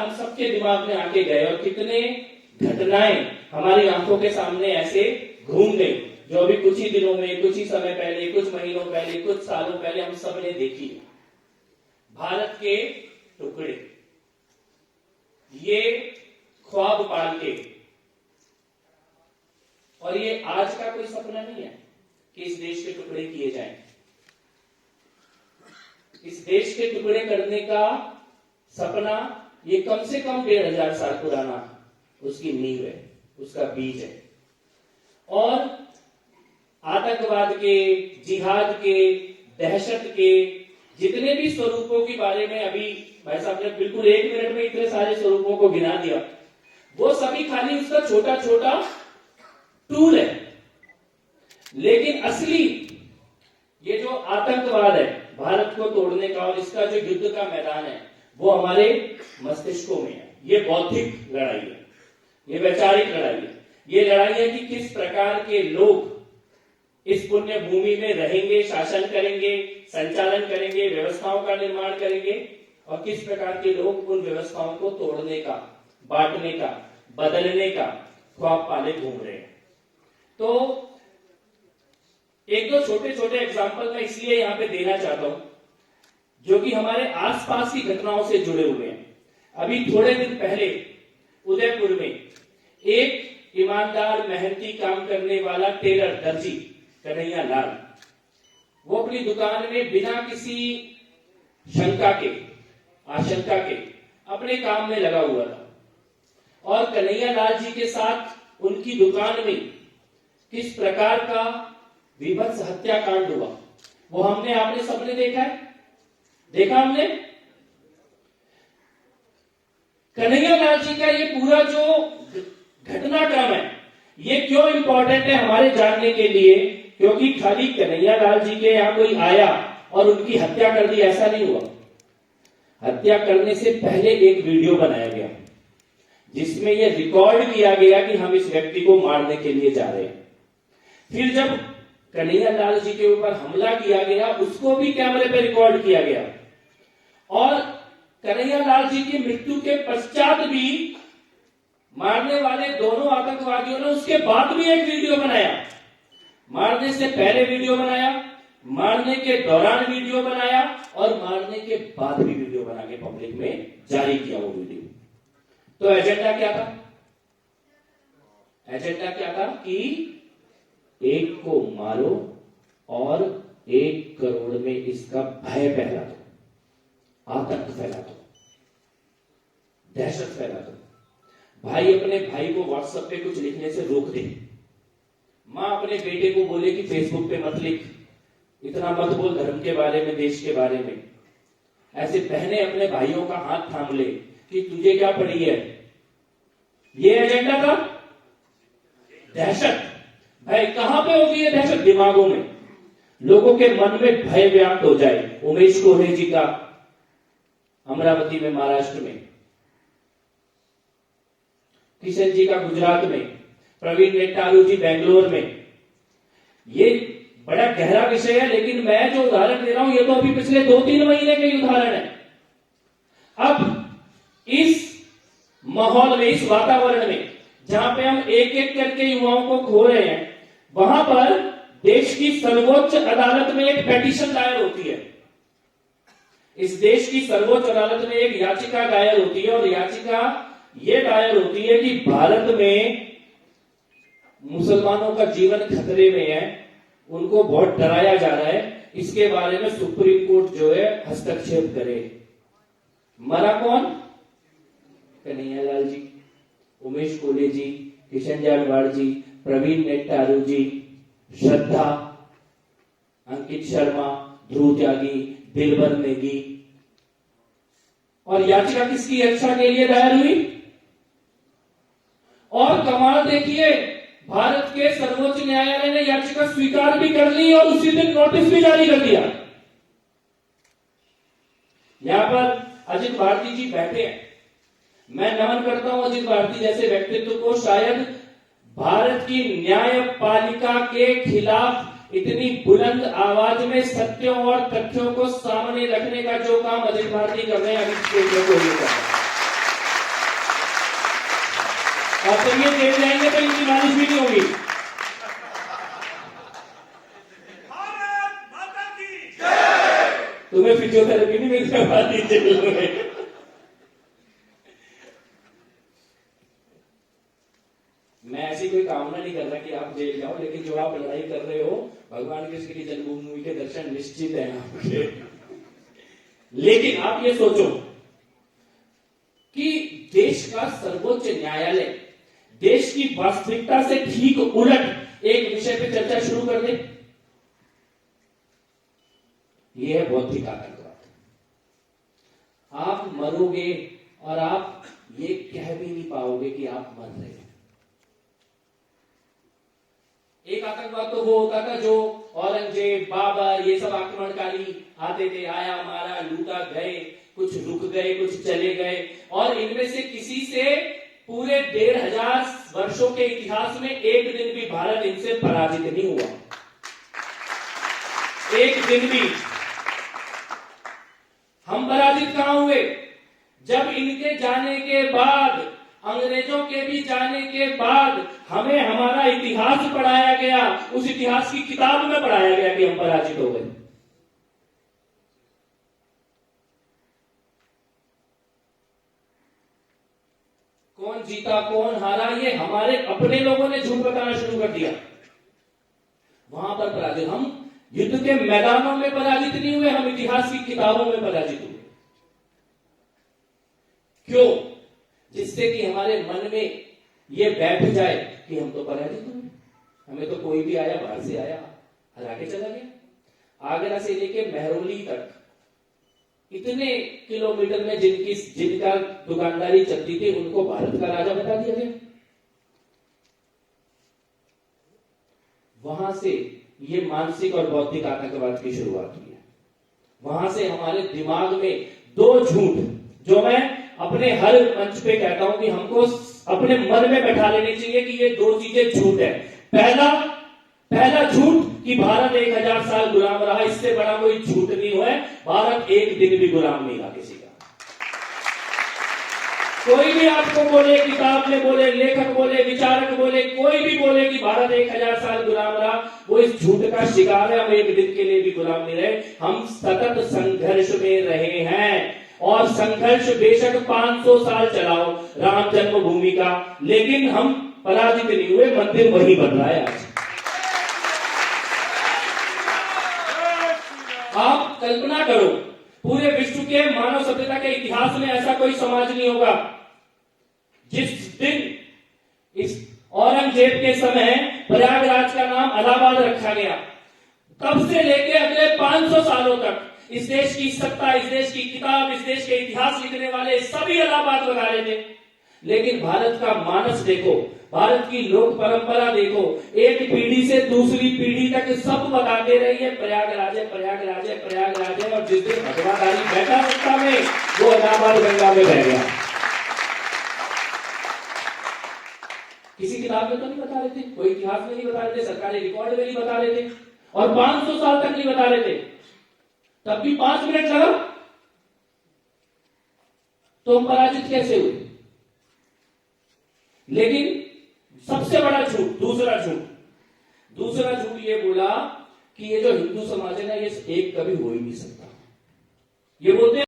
हम सबके दिमाग में आके गए और कितने घटनाएं हमारी आंखों के सामने ऐसे घूम गई, जो अभी कुछ ही दिनों में, कुछ ही समय पहले, कुछ महीनों पहले, कुछ सालों पहले हम सब ने देखी। भारत के टुकड़े, ये ख्वाब पाल के, और ये आज का कोई सपना नहीं है कि इस देश के टुकड़े किए जाएं। इस देश के टुकड़े करने का सपना ये कम से कम 1500 साल पुराना उसकी नींव है, उसका बीज है। और आतंकवाद के, जिहाद के, दहशत के जितने भी स्वरूपों के बारे में अभी भाई साहब ने बिल्कुल 1 मिनट में इतने सारे स्वरूपों को गिना दिया, वो सभी खाली उसका छोटा छोटा टूल है। लेकिन असली ये जो आतंकवाद है भारत को तोड़ने का, और इसका जो युद्ध का मैदान है, वो हमारे मस्तिष्कों में है। ये बौद्धिक लड़ाई है, ये वैचारिक लड़ाई है। ये लड़ाई है कि किस प्रकार के लोग इस पुण्य भूमि में रहेंगे, शासन करेंगे, संचालन करेंगे, व्यवस्थाओं का निर्माण करेंगे, और किस प्रकार के लोग उन व्यवस्थाओं को तोड़ने का, बांटने का, बदलने का ख्वाब पाले घूम रहे हैं। तो एक दो छोटे छोटे एग्जाम्पल मैं इसलिए यहां पे देना चाहता हूं, जो कि हमारे आसपास की घटनाओं से जुड़े हुए हैं। अभी थोड़े दिन पहले उदयपुर में एक ईमानदार, मेहनती काम करने वाला टेलर, दर्जी कन्हैया लाल, वो अपनी दुकान में बिना किसी शंका के, आशंका के अपने काम में लगा हुआ था। और कन्हैया लाल जी के साथ उनकी दुकान में किस प्रकार का विभत्स हत्याकांड हुआ, वो हमने, आपने सबने देखा है, देखा हमने। कन्हैया लाल जी का ये पूरा जो घटनाक्रम है, ये क्यों इंपॉर्टेंट है हमारे जानने के लिए? क्योंकि खाली कन्हैया लाल जी के यहां कोई आया और उनकी हत्या कर दी, ऐसा नहीं हुआ। हत्या करने से पहले एक वीडियो बनाया गया जिसमें यह रिकॉर्ड किया गया कि हम इस व्यक्ति को मारने के लिए जा रहे हैं। फिर जब कन्हैया लाल जी के ऊपर हमला किया गया, उसको भी कैमरे पे रिकॉर्ड किया गया। और कन्हैया लाल जी की मृत्यु के पश्चात भी मारने वाले दोनों आतंकवादियों ने उसके बाद भी एक वीडियो बनाया। मारने से पहले वीडियो बनाया, मारने के दौरान वीडियो बनाया, और मारने के बाद भी वीडियो बना के पब्लिक में जारी किया वो वीडियो। तो एजेंडा क्या था? एजेंडा क्या था कि एक को मारो और 1 करोड़ में इसका भय फैला दो, आतंक फैला दो, दहशत फैला दो। भाई अपने भाई को व्हाट्सएप पे कुछ लिखने से रोक दे, मां अपने बेटे को बोले कि फेसबुक पे मत लिख, इतना मत बोल धर्म के बारे में, देश के बारे में। ऐसे बहनें अपने भाइयों का हाथ थाम ले कि तुझे क्या पड़ी है। ये एजेंडा था दहशत। भय कहां पे होगी? ये दहशत दिमागों में, लोगों के मन में भय व्याप्त हो जाए। उमेश कोहरे जी का अमरावती में, महाराष्ट्र में, किशन जी का गुजरात में, प्रवीण नेट्टारू जी बेंगलोर में। ये बड़ा गहरा विषय है, लेकिन मैं जो उदाहरण दे रहा हूं ये तो अभी पिछले 2-3 महीने के उदाहरण है। अब इस माहौल में, इस वातावरण में जहां पे हम एक एक करके युवाओं को खो रहे हैं, वहां पर देश की सर्वोच्च अदालत में एक पेटिशन दायर होती है। इस देश की सर्वोच्च अदालत में एक याचिका दायर होती है, और याचिका यह दायर होती है कि भारत में मुसलमानों का जीवन खतरे में है, उनको बहुत डराया जा रहा है, इसके बारे में सुप्रीम कोर्ट जो है हस्तक्षेप करे। मरा कौन? कन्हैया लाल जी, उमेश कोहरे जी, किशन जारवाड़ जी, प्रवीण नेट्टारू जी, श्रद्धा, अंकित शर्मा, ध्रुव त्यागी, दिलबर नेगी। और याचिका किसकी रक्षा के लिए दायर हुई? और कमाल देखिए, भारत के सर्वोच्च न्यायालय ने याचिका स्वीकार भी कर ली और उसी दिन नोटिस भी जारी कर दिया। यहां पर अजित भारती जी बैठे हैं, मैं नमन करता हूं अजित भारती जैसे व्यक्तित्व को। शायद भारत की न्यायपालिका के खिलाफ इतनी बुलंद आवाज में सत्यों और तथ्यों को सामने रखने का जो काम अजित भारती कर रहे हैं, अभी को और जब ये जेल जाएंगे तो इनकी मालिश भी नहीं होगी। तुम्हें फिजियोथेरेपी नहीं मिल पाती जेल में। मैं ऐसी कोई कामना नहीं कर रहा कि आप जेल जाओ, लेकिन जो आप लड़ाई कर रहे हो भगवान कृष्ण की जन्मभूमि के दर्शन निश्चित है आपके। लेकिन आप ये सोचो कि देश का सर्वोच्च न्यायालय देश की वास्तविकता से ठीक उलट एक विषय पे चर्चा शुरू कर दे। यह है बौद्धिक आतंकवाद। आप मरोगे और आप ये कह भी नहीं पाओगे कि आप मर रहे हैं। एक आतंकवाद तो वो होता था जो औरंगजेब, बाबर, ये सब आक्रमणकारी आते थे, आया मारा लूटा गए, कुछ रुक गए, कुछ चले गए, और इनमें से किसी से पूरे 1500 वर्षों के इतिहास में एक दिन भी भारत इनसे पराजित नहीं हुआ। एक दिन भी। हम पराजित कहां हुए? जब इनके जाने के बाद, अंग्रेजों के भी जाने के बाद हमें हमारा इतिहास पढ़ाया गया, उस इतिहास की किताब में पढ़ाया गया कि हम पराजित हो गए। कौन जीता कौन हारा ये हमारे अपने लोगों ने झूठ बताना शुरू कर दिया। वहां पर पराजित, हम युद्ध के मैदानों में पराजित नहीं हुए, हम इतिहास की किताबों में पराजित हुए। क्यों? जिससे कि हमारे मन में ये बैठ जाए कि हम तो पराजित हुए, हमें तो कोई भी आया, बाहर से आया, हरा के चला गया। आगरा से लेके मेहरौली तक इतने किलोमीटर में जिनका दुकानदारी चलती थी, उनको भारत का राजा बता दिया गया। वहां से ये मानसिक और बौद्धिक आतंकवाद की शुरुआत हुई है। वहां से हमारे दिमाग में दो झूठ, जो मैं अपने हर मंच पे कहता हूं कि हमको अपने मन में बैठा लेनी चाहिए कि ये दो चीजें झूठ है। पहला झूठ कि भारत 1000 साल गुलाम रहा, इससे बड़ा कोई झूठ नहीं हुआ है। भारत एक दिन भी गुलाम नहीं रहा किसी का। कोई भी आपको बोले, किताब में बोले, लेखक बोले, विचारक बोले, कोई भी बोले कि भारत 1000 साल गुलाम रहा, वो इस झूठ का शिकार है। हम एक दिन के लिए भी गुलाम नहीं रहे, हम सतत संघर्ष में रहे हैं। और संघर्ष बेशक 500 साल चलाओ राम जन्मभूमि का, लेकिन हम पराजित नहीं हुए। मंदिर वही बन रहा है आज। आप कल्पना करो, पूरे विश्व के मानव सभ्यता के इतिहास में ऐसा कोई समाज नहीं होगा जिस दिन इस औरंगजेब के समय प्रयागराज का नाम इलाहाबाद रखा गया, तब से लेके अगले 500 सालों तक इस देश की सत्ता, इस देश की किताब, इस देश के इतिहास लिखने वाले सभी इलाहाबाद बता रहे थे। लेकिन भारत का मानस देखो, भारत की लोक परंपरा देखो, एक पीढ़ी से दूसरी पीढ़ी तक सब बताते रहे हैं प्रयागराज है, प्रयागराज है, प्रयागराज है। और जिस दिन भगवाधारी बैठा सत्ता में, वो इलाहाबाद गंगा में बह गया। किसी किताब में तो नहीं बता रहे थे, कोई इतिहास में नहीं बता रहे थे, सरकारी रिकॉर्ड में नहीं बता रहे थे, और 500 साल तक नहीं बता रहे थे। तब भी 5 मिनट लगा तो हम पराजित कैसे हुए? लेकिन सबसे बड़ा झूठ, दूसरा झूठ ये बोला कि ये जो हिंदू समाज है ना, ये एक कभी हो ही नहीं सकता। ये बोलते